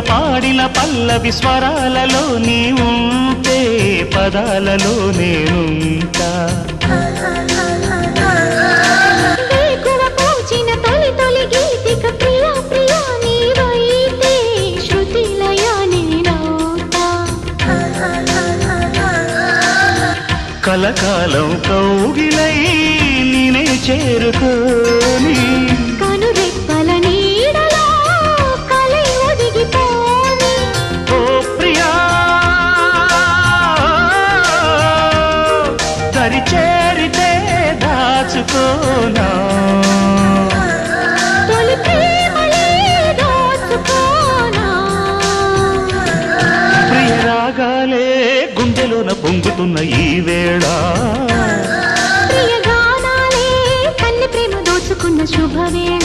పాడిన పల్లవి స్వరాలలో నీ ఉంటే పదాలలో నేనుంటా కలకాలం కౌగిలై నేనే చేరుకోని కనురెప్పల నీడలో కలై ఒదిగిపోని ఓ ప్రియా దరి చేరితే దాచుకోనా తొలి ప్రేమలే దోచుకోనా ప్రియ రాగాలే గుండెలోన పొంగుతున్న ఈ వేళ ప్రియ గానాలే కన్నె ప్రేమ దోచుకున్న శుభవేళ